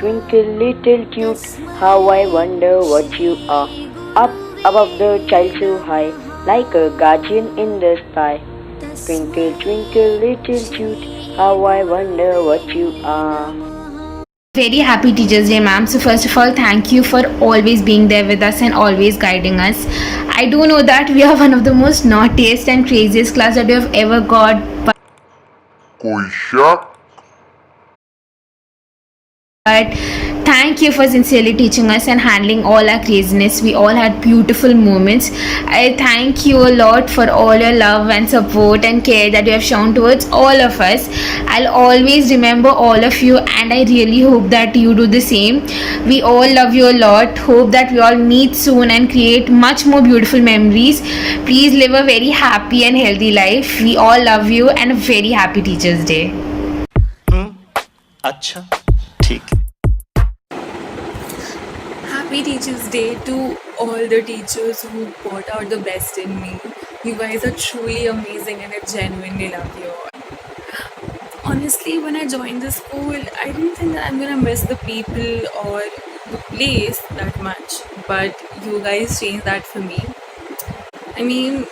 twinkle, little cute, how I wonder what you are. Up above the child so high, like a guardian in the sky. Twinkle, twinkle, little cute, how I wonder what you are. Very happy Teachers Day, ma'am. So, first of all, thank you for always being there with us and always guiding us. I do know that we are one of the most naughtiest and craziest class that you have ever got, but thank you for sincerely teaching us and handling all our craziness. We all had beautiful moments. I thank you a lot for all your love and support and care that you have shown towards all of us. I'll always remember all of you, and I really hope that you do the same. We all love you a lot. Hope that we all meet soon and create much more beautiful memories. Please live a very happy and healthy life. We all love you, and a very happy Teachers Day. अच्छा ठीक. Happy Teachers Day to all the teachers who brought out the best in me. You guys are truly amazing and I genuinely love you all. Honestly, when I joined the school, I didn't think that I'm gonna miss the people or the place that much, but you guys changed that for me. I mean,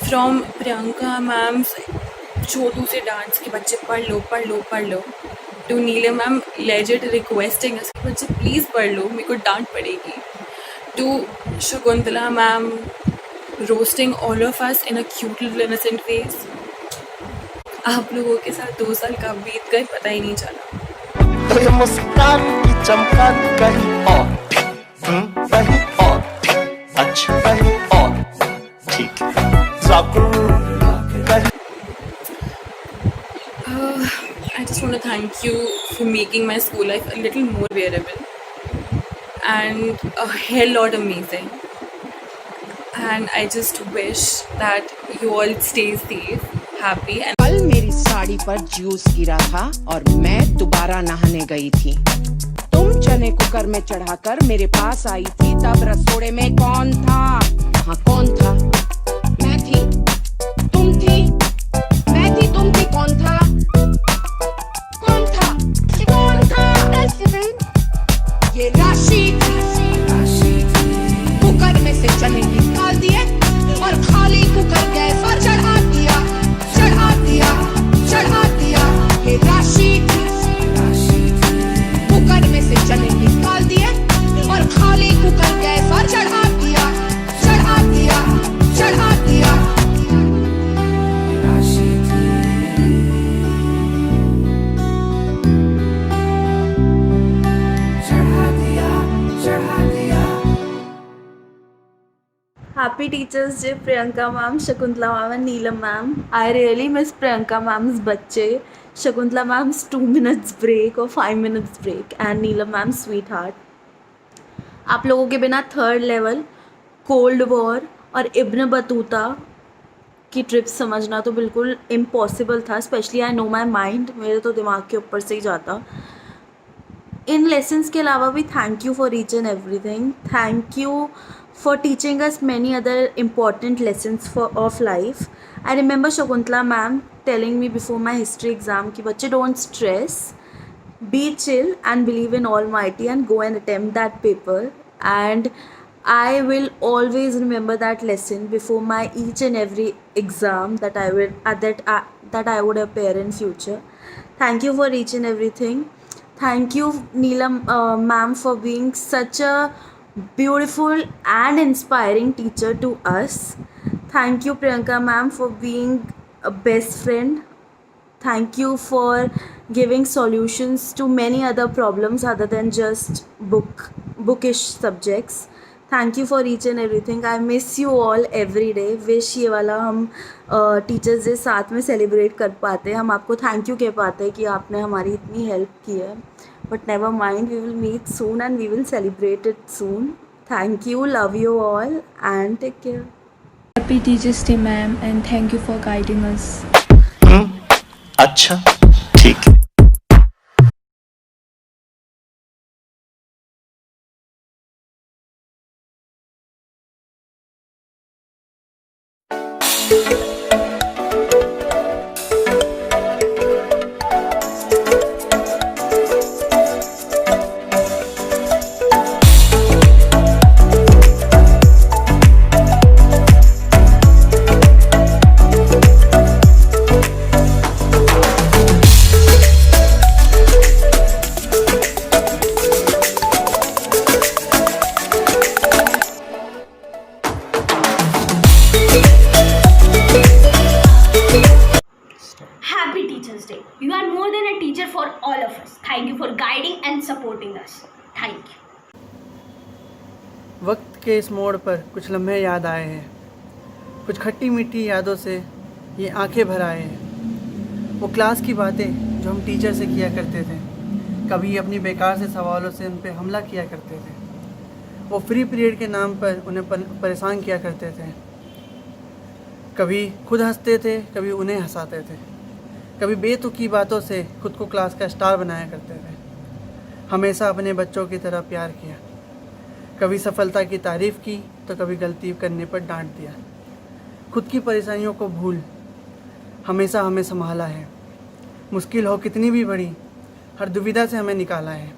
from Priyanka ma'am's छोटू से dance के बच्चे पढ़ लो to Neelam ma'am legit requesting us कि बच्चे please पढ़ लो, मेरे को डांट पड़ेगी, to Shakuntala ma'am roasting all of us in a cute little innocent face. आप लोगों के साथ 2 साल कब बीत गए पता ही नहीं चला. तो ये मुस्कान की चमकान कहीं और अच्छा कहीं और ठीक है ज़ाकुर कहीं. I just want to thank you for making my school life a little more bearable and a hell lot amazing. And I just wish that you all stay safe, happy and. कल मेरी साड़ी पर juice गिरा था और मैं दोबारा नहाने गई थी. तुम चने कुकर में चढ़ाकर मेरे पास आई थी, तब रसोड़े में कौन था? हाँ कौन था? मैं थी, तुम थी, मैं थी, तुम थी, कौन था? कौन था? कौन था? ये राशि कुकर में से चने निकाल दिए और खाली कुकर गैस पर चढ़ा दिया. ये राशि कुकर में से चने निकाल दिए और खाली कुकर गैस पर चढ़ा दिया. Happy Teachers Day, Priyanka ma'am, Shakuntala ma'am and Neelam ma'am. I really miss Priyanka ma'am's बच्चे, Shakuntala ma'am's 2 minutes break or 5 minutes break and Neelam ma'am's sweetheart. आप लोगों के बिना थर्ड लेवल, कोल्ड वॉर और Ibn Battuta की trip समझना तो बिल्कुल इम्पॉसिबल था. Specially I know my mind, मेरे तो दिमाग के ऊपर से ही जाता. इन लेसन्स के अलावा भी thank you for each and everything. Thank you for teaching us many other important lessons of life. I remember Shakuntala ma'am telling me before my history exam कि बच्चे don't stress, be chill and believe in Almighty and go and attempt that paper. And I will always remember that lesson before my each and every exam that I would appear in future. Thank you for each and everything. Thank you Neelam ma'am for being such a beautiful and inspiring teacher to us. Thank you Priyanka ma'am for being a best friend. Thank you for giving solutions to many other problems other than just bookish subjects. Thank you for each and everything. I miss you all every day. Wish ये वाला हम teachers day साथ में celebrate कर पाते, हम आपको thank you कह पाते कि आपने हमारी इतनी हेल्प की है. But never mind, we will meet soon and we will celebrate it soon. Thank you, love you all and take care. Happy Teachers Day ma'am and thank you for guiding us. अच्छा ठीक है. supporting us. Thank you. वक्त के इस मोड़ पर कुछ लम्हे याद आए हैं, कुछ खट्टी मीठी यादों से ये आंखें भर आए हैं। वो क्लास की बातें जो हम टीचर से किया करते थे, कभी अपनी बेकार से सवालों से उन पे हमला किया करते थे। वो फ्री पीरियड के नाम पर उन्हें परेशान किया करते थे। कभी खुद हंसते थे, कभी उन्हें हंसाते थे। कभी बेतुकी बातों से खुद को क्लास का स्टार बनाया करते थे। हमेशा अपने बच्चों की तरह प्यार किया। कभी सफलता की तारीफ़ की तो कभी गलती करने पर डांट दिया। खुद की परेशानियों को भूल हमेशा हमें संभाला है। मुश्किल हो कितनी भी बड़ी, हर दुविधा से हमें निकाला है।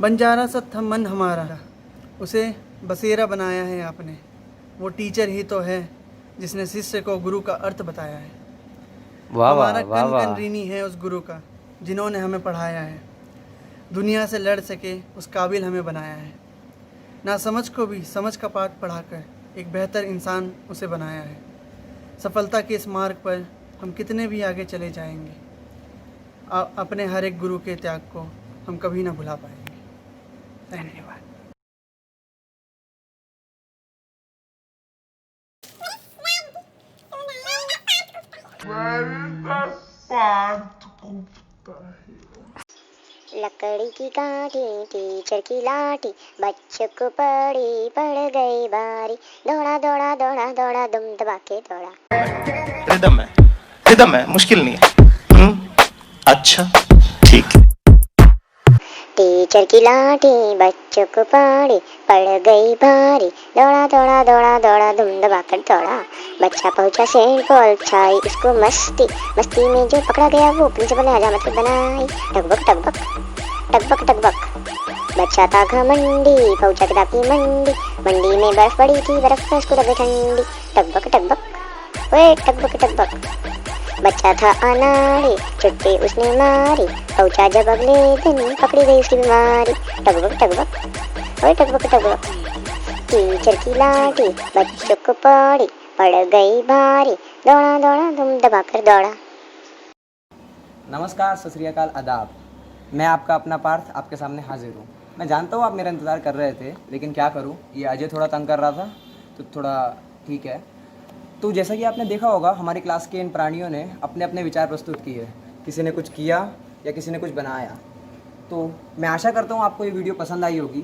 बंजारा सा था मन हमारा, उसे बसेरा बनाया है आपने। वो टीचर ही तो है जिसने शिष्य को गुरु का अर्थ बताया है। हमारा कन कन ऋणी है उस गुरु का जिन्होंने हमें पढ़ाया है। दुनिया से लड़ सके उस काबिल हमें बनाया है। ना समझ को भी समझ का पाठ पढ़ाकर एक बेहतर इंसान उसे बनाया है। सफलता के इस मार्ग पर हम कितने भी आगे चले जाएंगे, अपने हर एक गुरु के त्याग को हम कभी ना भुला पाएंगे। धन्यवाद। लकड़ी की काठी टीचर की लाठी, बच्चों को पड़ी पड़ गई बारी। दौड़ा दौड़ा दौड़ा दौड़ा दुम दबा के दौड़ा। रिदम है, मुश्किल नहीं है। अच्छा ठीक है। टीचर की लाठी बच्चों को पड़ी पड़ गई भारी। दौड़ा दौड़ा दौड़ा दौड़ा दुम दबा कर दौड़ा। बच्चा पहुंचा सेंट पॉल, छाई उसको मस्ती। मस्ती में जो पकड़ा गया वो प्रिंसिपल ने हजामत बनाई। टकबक टकबक टकबक टकबक। बच्चा था घमंडी, पहुंचा किताब की मंडी। मंडी में बर्फ पड़ी थी, बर्फ में उसको लगे ठंडी। टकबक टकबक ओए टकबक टकबक। बच्चा था अनाड़ी, छुट्टी उसने मारी। पहुंचा जब अगले दिन पकड़ी गई उसकी बीमारी। टकबक टकबक ओए टकबक टकबक। टीचर की लाठी बच्चों को पड़ी पड़ गई भारी। दौड़ा दौड़ा दुम दबा कर दौड़ा। नमस्कार, सत श्री अकाल, आदाब। मैं आपका अपना पार्थ आपके सामने हाजिर हूँ। मैं जानता हूँ आप मेरा इंतज़ार कर रहे थे, लेकिन क्या करूँ, ये अजय थोड़ा तंग कर रहा था तो थोड़ा ठीक है। तो जैसा कि आपने देखा होगा, हमारी क्लास के इन प्राणियों ने अपने अपने विचार प्रस्तुत किए। किसी ने कुछ किया या किसी ने कुछ बनाया। तो मैं आशा करता हूँ आपको ये वीडियो पसंद आई होगी।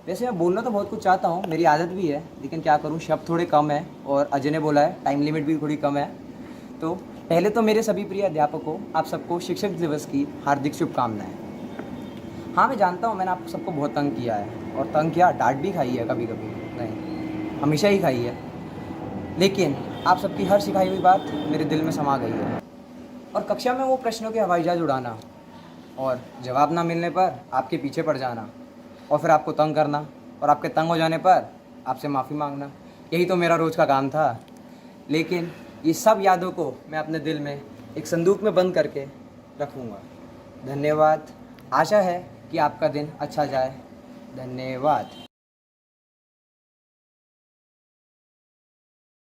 वैसे मैं बोलना तो बहुत कुछ चाहता हूँ, मेरी आदत भी है, लेकिन क्या करूँ, शब्द थोड़े कम है और अजय ने बोला है टाइम लिमिट भी थोड़ी कम है। तो पहले तो मेरे सभी प्रिय अध्यापकों, आप सबको शिक्षक दिवस की हार्दिक शुभकामनाएँ। हाँ, मैं जानता हूँ मैंने आप सबको बहुत तंग किया है, और तंग किया, डांट भी खाई है कभी कभी, नहीं हमेशा ही खाई है। लेकिन आप सबकी हर सिखाई हुई बात मेरे दिल में समा गई है। और कक्षा में वो प्रश्नों के हवाई जहाज उड़ाना और जवाब ना मिलने पर आपके पीछे पड़ जाना और फिर आपको तंग करना और आपके तंग हो जाने पर आपसे माफ़ी मांगना, यही तो मेरा रोज़ का काम था। लेकिन ये सब यादों को मैं अपने दिल में एक संदूक में बंद करके रखूँगा। धन्यवाद। आशा है कि आपका दिन अच्छा जाए। धन्यवाद।